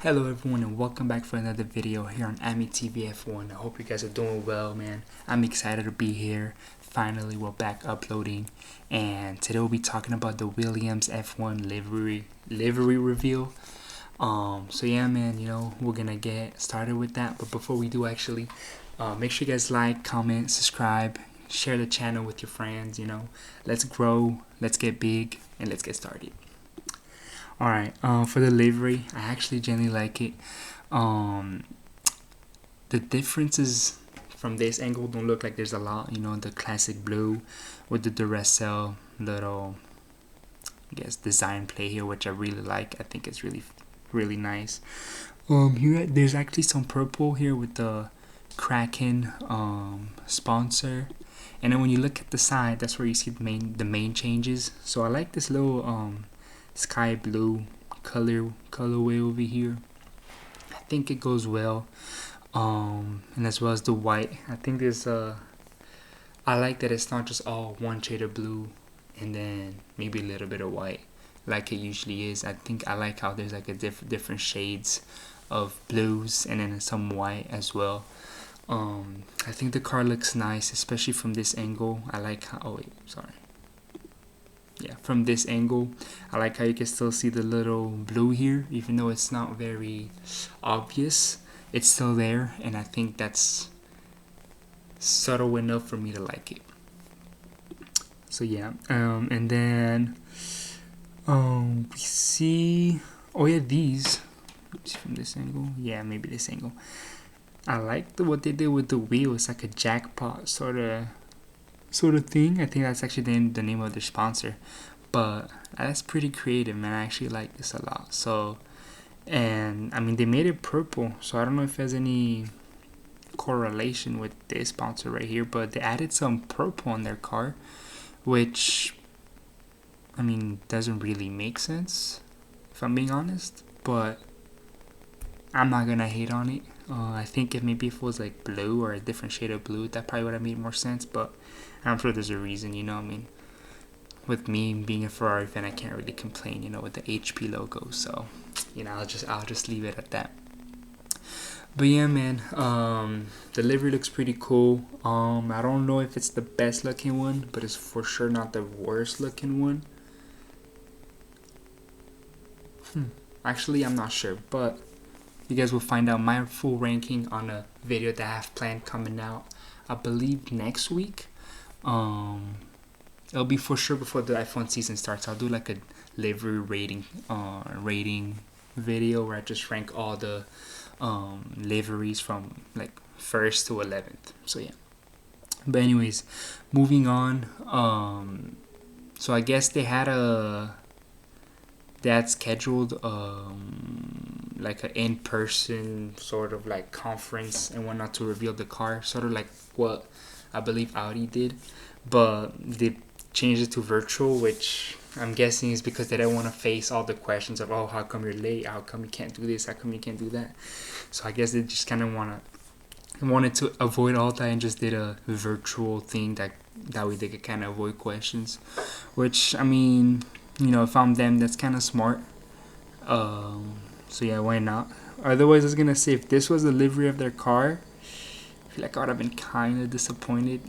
Hello everyone and welcome back for another video here on Ami TV F1. I hope you guys are doing well, man. I'm excited to be here. Finally, we're back uploading, and today we'll be talking about the Williams F1 livery reveal. So yeah, man, we're gonna get started with that. But before we do, actually, make sure you guys like, comment, subscribe, share the channel with your friends. Let's grow, let's get big, and let's get started. Alright, for the livery, I actually generally like it. The differences from this angle don't look like there's a lot. The classic blue with the Duracell little, design play here, which I really like. I think it's really nice. Here there's actually some purple here with the Kraken sponsor, and then when you look at the side, that's where you see the main changes. So I like this little sky blue colorway over here. I think it goes well, and as well as the white. I think there's I like that it's not just all one shade of blue and then maybe a little bit of white like it usually is. I think I like how there's like a different shades of blues and then some white as well. I think the car looks nice, especially from this angle. I like how, oh wait, sorry. Yeah, from this angle, I like how you can still see the little blue here, even though it's not very obvious. It's still there, and I think that's subtle enough for me to like it. So yeah, and then we see, oh yeah, these. Let's see from this angle. Yeah, maybe this angle. I like what they did with the wheel. It's like a jackpot sort of thing. I think that's actually the name of their sponsor, but that's pretty creative, man. I actually like this a lot. So, and I mean, they made it purple, so I don't know if there's any correlation with this sponsor right here, but they added some purple on their car, which, I mean, doesn't really make sense if I'm being honest, but I'm not gonna hate on it. I think if maybe if it was like blue or a different shade of blue, that probably would have made more sense, but I'm sure there's a reason, I mean, with me being a Ferrari fan, I can't really complain, with the HP logo, so, I'll just leave it at that. But yeah, man, the livery looks pretty cool. I don't know if it's the best looking one, but it's for sure not the worst looking one. Actually, I'm not sure, but you guys will find out my full ranking on a video that I have planned coming out, I believe, next week. It'll be for sure before the F1 season starts. I'll do like a livery rating video where I just rank all the liveries from like 1st to 11th. So yeah. But anyways, moving on. So I guess they had scheduled like an in-person sort of like conference and whatnot to reveal the car, sort of like what I believe Audi did, but they changed it to virtual, which I'm guessing is because they don't want to face all the questions of, oh, how come you're late, how come you can't do this, how come you can't do that. So I guess they just kind of wanted to avoid all that and just did a virtual thing that way they could kind of avoid questions, which, I mean, if I'm them, that's kind of smart. So yeah, why not? Otherwise, I was gonna say, if this was the livery of their car, I feel like I would have been kind of disappointed.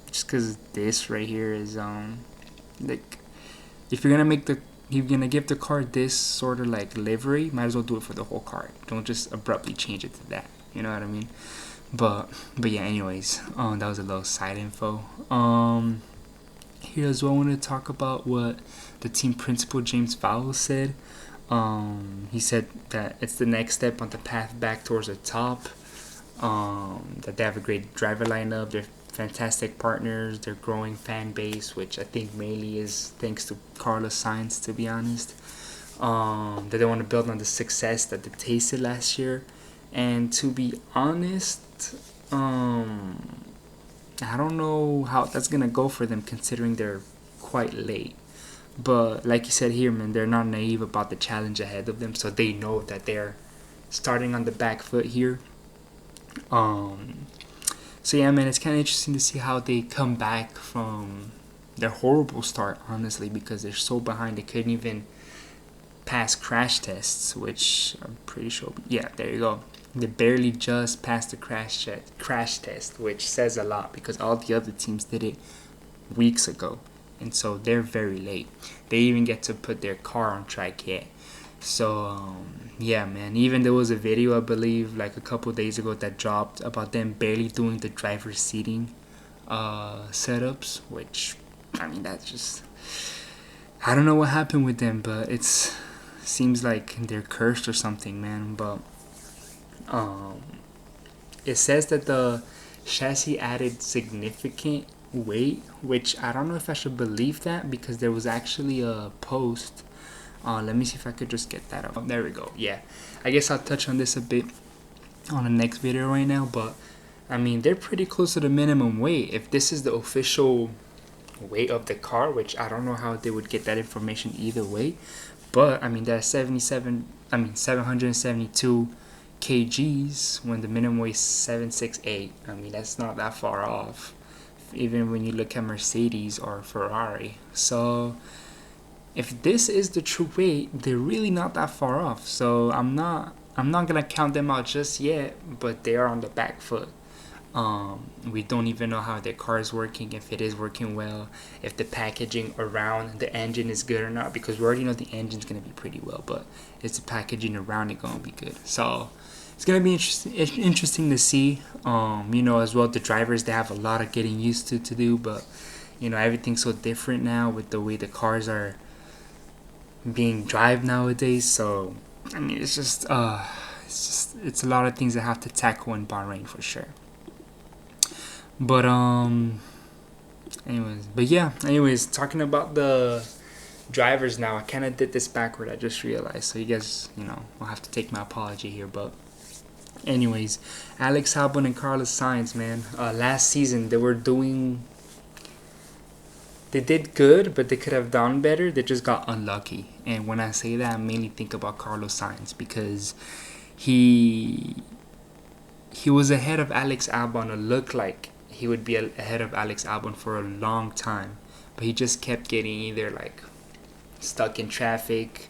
Just because this right here is like, if you're gonna give the car this sort of like livery, might as well do it for the whole car. Don't just abruptly change it to that. You know what I mean? But yeah. Anyways, that was a little side info. Here as well, I want to talk about what the team principal James Vowles said. He said that it's the next step on the path back towards the top. That they have a great driver lineup. They're fantastic partners. They're growing fan base, which I think mainly is thanks to Carlos Sainz, to be honest. That they want to build on the success that they tasted last year. And to be honest, I don't know how that's gonna go for them, considering they're quite late. But like you said here, man, they're not naive about the challenge ahead of them, so they know that they're starting on the back foot here. So yeah, man, it's kind of interesting to see how they come back from their horrible start, honestly, because they're so behind. They couldn't even passed crash tests, which I'm pretty sure, yeah, there you go. They barely just passed the crash test, which says a lot because all the other teams did it weeks ago, and so they're very late. They even get to put their car on track yet. So yeah, man. Even there was a video, I believe, like a couple days ago that dropped about them barely doing the driver's seating setups, which, I mean, that's just, I don't know what happened with them, but it's seems like they're cursed or something, man. But it says that the chassis added significant weight, which I don't know if I should believe that because there was actually a post. Let me see if I could just get that up. Oh, there we go. Yeah, I guess I'll touch on this a bit on the next video right now, but I mean, they're pretty close to the minimum weight. If this is the official weight of the car, which I don't know how they would get that information either way, but I mean, that's 772 kgs when the minimum weight is 768. I mean, that's not that far off, even when you look at Mercedes or Ferrari. So if this is the true weight, they're really not that far off. So I'm not gonna count them out just yet, but they are on the back foot. We don't even know how their car is working, if it is working well, if the packaging around the engine is good or not, because we already know the engine's gonna be pretty well, but is the packaging around it gonna be good? So it's gonna be interesting to see. As well, the drivers, they have a lot of getting used to do, but everything's so different now with the way the cars are being driven nowadays. So I mean, it's a lot of things that have to tackle in Bahrain for sure. But anyways, talking about the drivers now, I kind of did this backward, I just realized, so you guys will have to take my apology here. But anyways, Alex Albon and Carlos Sainz, man, last season they did good, but they could have done better. They just got unlucky. And when I say that, I mainly think about Carlos Sainz because he was ahead of Alex Albon. It looked like he would be ahead of Alex Albon for a long time, but he just kept getting either like stuck in traffic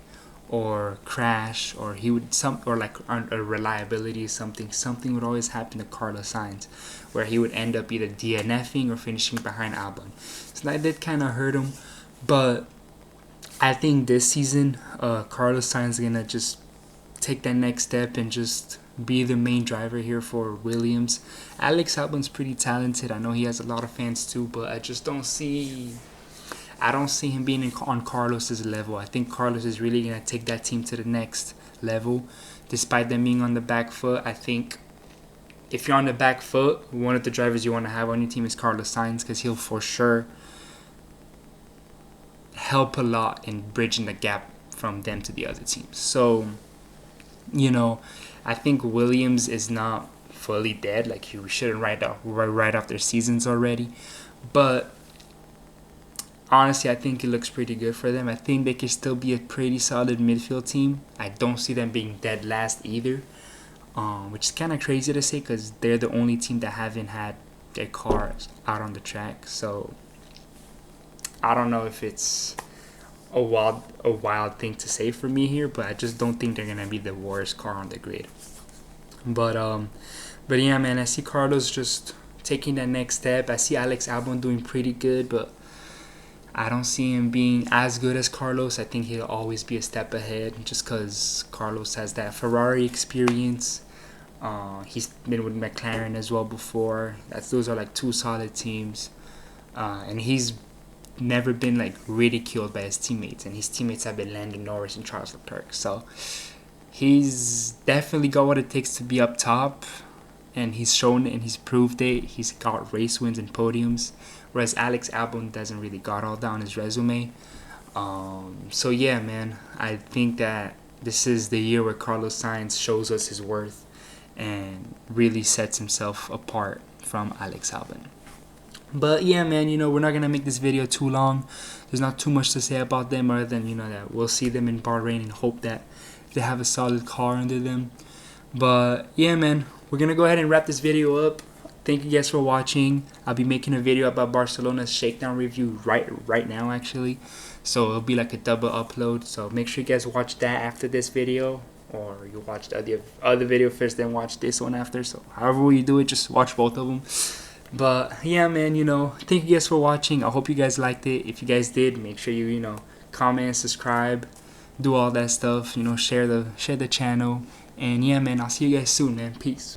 or crash, or a reliability, something would always happen to Carlos Sainz where he would end up either DNFing or finishing behind Albon. So that did kind of hurt him. But I think this season Carlos Sainz is gonna just take that next step and just be the main driver here for Williams. Alex Albon's pretty talented. I know he has a lot of fans too, but I don't see him being on Carlos's level. I think Carlos is really going to take that team to the next level, despite them being on the back foot. I think if you're on the back foot, one of the drivers you want to have on your team is Carlos Sainz, because he'll for sure help a lot in bridging the gap from them to the other teams. So, I think Williams is not fully dead. Like, you shouldn't write off their seasons already. But honestly, I think it looks pretty good for them. I think they can still be a pretty solid midfield team. I don't see them being dead last either, which is kind of crazy to say because they're the only team that haven't had their cars out on the track. So I don't know if it's a wild thing to say for me here, but I just don't think they're gonna be the worst car on the grid. But yeah, man, I see Carlos just taking that next step. I see Alex Albon doing pretty good, but I don't see him being as good as Carlos. I think he'll always be a step ahead just because Carlos has that Ferrari experience. He's been with McLaren as well before. Those are like two solid teams. And he's never been like ridiculed by his teammates. And his teammates have been Lando Norris and Charles Leclerc. So he's definitely got what it takes to be up top. And he's shown it and he's proved it. He's got race wins and podiums. Whereas Alex Albon doesn't really got all that on his resume. So yeah, man, I think that this is the year where Carlos Sainz shows us his worth and really sets himself apart from Alex Albon. But yeah, man, we're not gonna make this video too long. There's not too much to say about them other than that we'll see them in Bahrain and hope that they have a solid car under them. But yeah, man, we're gonna go ahead and wrap this video up. thank you guys for watching. I'll be making a video about Barcelona's shakedown review right now actually, so it'll be like a double upload. So make sure you guys watch that after this video, or you watch the other video first then watch this one after. So however you do it, just watch both of them. But yeah, man, you know, thank you guys for watching. I hope you guys liked it. If you guys did, make sure you know, comment, subscribe, do all that stuff, you know, share the channel. And yeah, man, I'll see you guys soon, man. Peace.